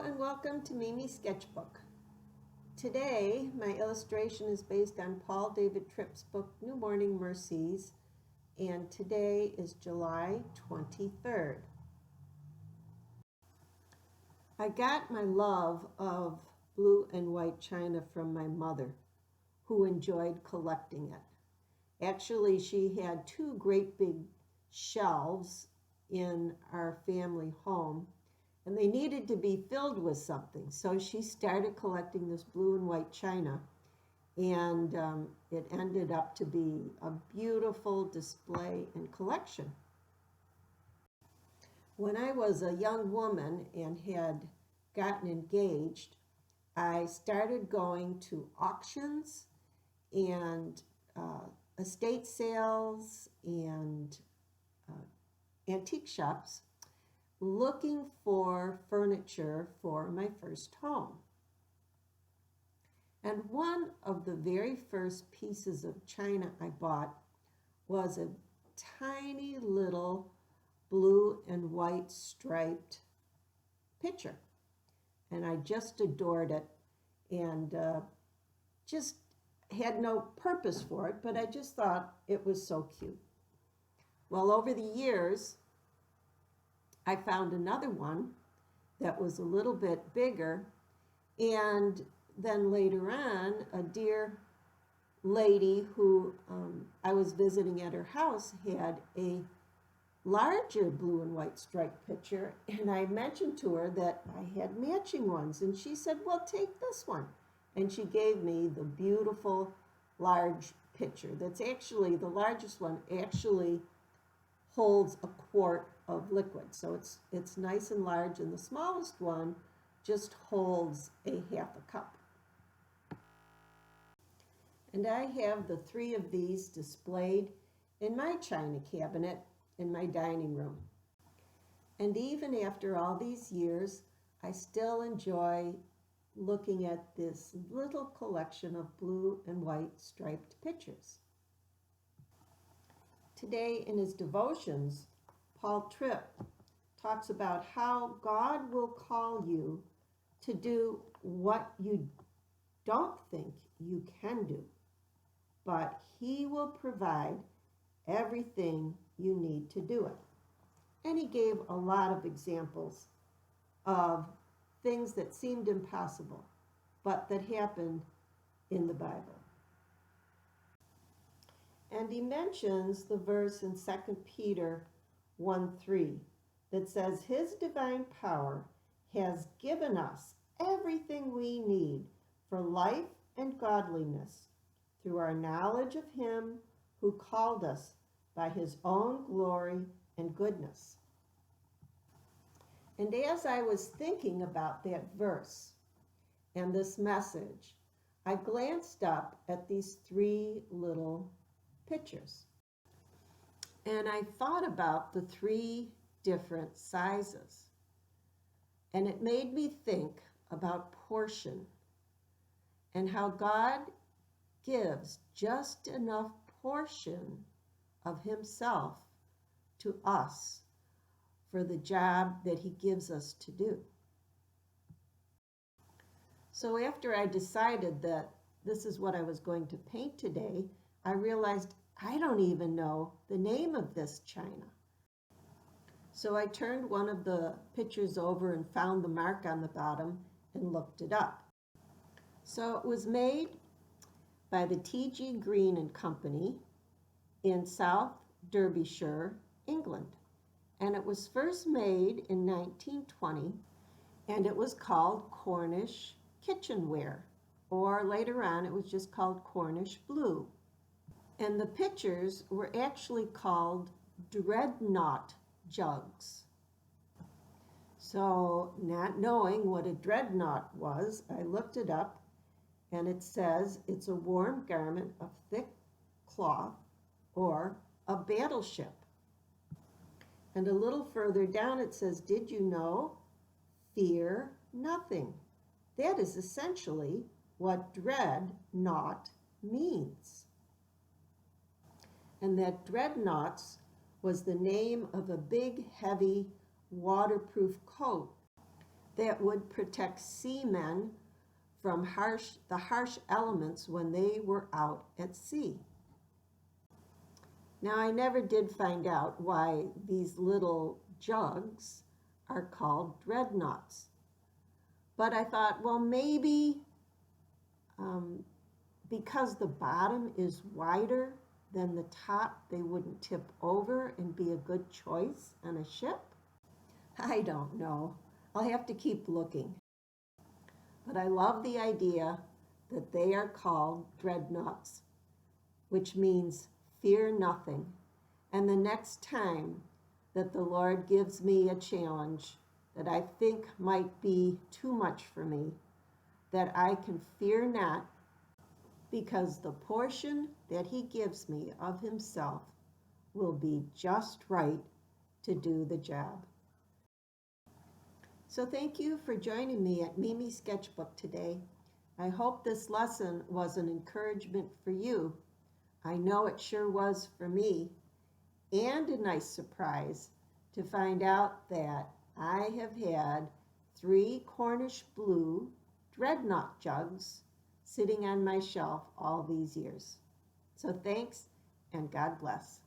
and welcome to Mimi's Sketchbook. Today, my illustration is based on Paul David Tripp's book, New Morning Mercies, and today is July 23rd. I got my love of blue and white china from my mother, who enjoyed collecting it. Actually, she had two great big shelves in our family home, and they needed to be filled with something. So she started collecting this blue and white china, and it ended up to be a beautiful display and collection. When I was a young woman and had gotten engaged, I started going to auctions and estate sales and antique shops looking for furniture for my first home. And one of the very first pieces of china I bought was a tiny little blue and white striped picture. And I just adored it and just had no purpose for it, but I just thought it was so cute. Well, over the years, I found another one that was a little bit bigger, and then later on, a dear lady who I was visiting at her house had a larger blue and white striped picture, and I mentioned to her that I had matching ones, and she said, well, take this one. And she gave me the beautiful large picture that's actually, the largest one actually holds a quart of liquid. So it's nice and large, and the smallest one just holds a half a cup. And I have the three of these displayed in my china cabinet in my dining room. And even after all these years, I still enjoy looking at this little collection of blue and white striped pictures. Today in his devotions, Paul Tripp talks about how God will call you to do what you don't think you can do, but he will provide everything you need to do it. And he gave a lot of examples of things that seemed impossible, but that happened in the Bible. And he mentions the verse in 2 Peter 1:3 that says, his divine power has given us everything we need for life and godliness through our knowledge of him who called us by his own glory and goodness. And as I was thinking about that verse and this message, I glanced up at these three little pictures. And I thought about the three different sizes. And it made me think about portion and how God gives just enough portion of himself to us for the job that he gives us to do. So after I decided that this is what I was going to paint today, I realized I don't even know the name of this china. So I turned one of the pictures over and found the mark on the bottom and looked it up. So it was made by the T.G. Green and Company in South Derbyshire, England. And it was first made in 1920, and it was called Cornish kitchenware, or later on it was just called Cornish blue. And the pictures were actually called dreadnought jugs. So, not knowing what a dreadnought was, I looked it up, and it says it's a warm garment of thick cloth or a battleship. And a little further down it says, did you know? Fear nothing. That is essentially what dreadnought means. And that dreadnoughts was the name of a big, heavy, waterproof coat that would protect seamen from the harsh elements when they were out at sea. Now, I never did find out why these little jugs are called dreadnoughts. But I thought, well, maybe because the bottom is wider than the top, they wouldn't tip over and be a good choice on a ship. I don't know. I'll have to keep looking. But I love the idea that they are called dreadnoughts, which means fear nothing. And the next time that the Lord gives me a challenge that I think might be too much for me, that I can fear not, because the portion that he gives me of himself will be just right to do the job. So thank you for joining me at Mimi's Sketchbook today. I hope this lesson was an encouragement for you. I know it sure was for me, and a nice surprise to find out that I have had 3 Cornish blue dreadnought jugs sitting on my shelf all these years. So thanks, and God bless.